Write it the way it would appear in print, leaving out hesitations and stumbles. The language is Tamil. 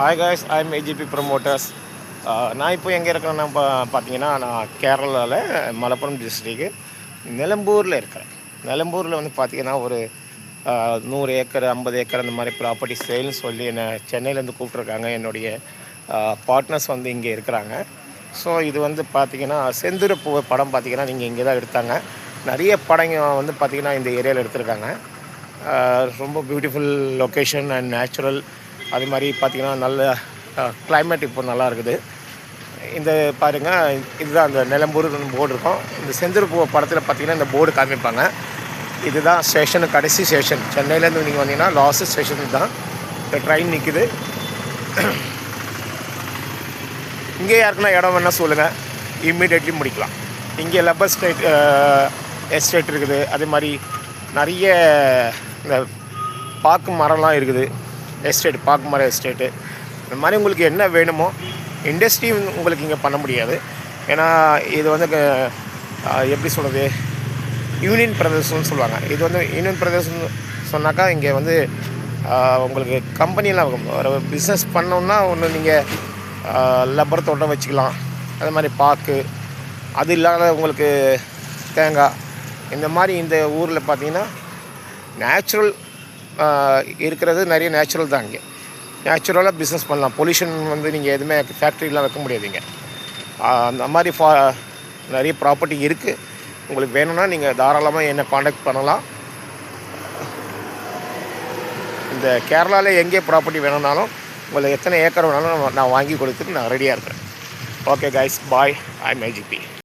Hi guys, I'm AGP promoters. நான் இப்போ எங்கே இருக்கிறேன்னா பார்த்தீங்கன்னா, நான் கேரளாவில் மலப்புரம் டிஸ்ட்ரிக்கு நிலம்பூரில் இருக்கிறேன். நிலம்பூரில் வந்து பார்த்திங்கன்னா ஒரு 100 ஏக்கர் 50 ஏக்கர் அந்த மாதிரி ப்ராப்பர்ட்டி சேல்னு சொல்லி என்னை சென்னையிலேருந்து கூப்பிட்ருக்காங்க. என்னுடைய பார்ட்னர்ஸ் வந்து இங்கே இருக்கிறாங்க. ஸோ இது வந்து பார்த்திங்கன்னா செந்துருப்பு படம் பார்த்திங்கன்னா நீங்கள் இங்கே தான் எடுத்தாங்க. நிறைய படங்க வந்து பார்த்திங்கன்னா இந்த ஏரியாவில் எடுத்திருக்காங்க. ரொம்ப பியூட்டிஃபுல் லொக்கேஷன் அண்ட் நேச்சுரல். அது மாதிரி பார்த்திங்கன்னா நல்ல கிளைமேட் இப்போ நல்லா இருக்குது. இந்த பாருங்கள், இதுதான் அந்த நிலம்பூர் போர்டு இருக்கும். இந்த செந்துருப்பு படத்தில் பார்த்திங்கன்னா இந்த போர்டு காமிப்பாங்க. இதுதான் ஸ்டேஷனு, கடைசி ஸ்டேஷன். சென்னையிலேருந்து நீங்கள் வந்தீங்கன்னா லாஸ்ட் ஸ்டேஷன் தான். இந்த ட்ரெயின் நிற்குது. இங்கே யாருக்குன்னா இடம் வேணால் சொல்லுங்கள், இம்மீடியட்லி முடிக்கலாம். இங்கே லப்பர் எஸ்டேட் இருக்குது. அதே மாதிரி நிறைய இந்த பாக்கு மரம்லாம் இருக்குது. எஸ்டேட், பாக்கு மரம் எஸ்டேட்டு. இந்த மாதிரி உங்களுக்கு என்ன வேணுமோ இண்டஸ்ட்ரி உங்களுக்கு இங்கே பண்ண முடியாது. ஏன்னா இது வந்து எப்படி சொல்கிறது, யூனியன் பிரதேசம்னு சொல்லுவாங்க. இது வந்து யூனியன் பிரதேசம்னு சொன்னாக்கா இங்கே வந்து உங்களுக்கு கம்பெனியெலாம் ஒரு பிஸ்னஸ் பண்ணோன்னா ஒன்று நீங்கள் லப்பர் தோட்டம் வச்சுக்கலாம். அது மாதிரி பாக்கு, அது இல்லாத உங்களுக்கு தேங்காய், இந்த மாதிரி இந்த ஊரில் பார்த்திங்கன்னா நேச்சுரல் இருக்கிறது நிறைய நேச்சுரல் தான். இங்கே நேச்சுரலாக பிஸ்னஸ் பண்ணலாம். பொல்யூஷன் வந்து நீங்கள் எதுவுமே ஃபேக்ட்ரிலாம் வைக்க முடியாதுங்க. அந்த மாதிரி நிறைய ப்ராப்பர்ட்டி இருக்குது. உங்களுக்கு வேணும்னா நீங்கள் தாராளமாக என்னை காண்டாக்ட் பண்ணலாம். இந்த கேரளாவில் எங்கே ப்ராப்பர்ட்டி வேணும்னாலும் உங்களுக்கு எத்தனை ஏக்கர் வேணாலும் நான் வாங்கி கொடுத்துட்டு நான் ரெடியாக இருக்கிறேன். Okay guys, bye. I'm AGP.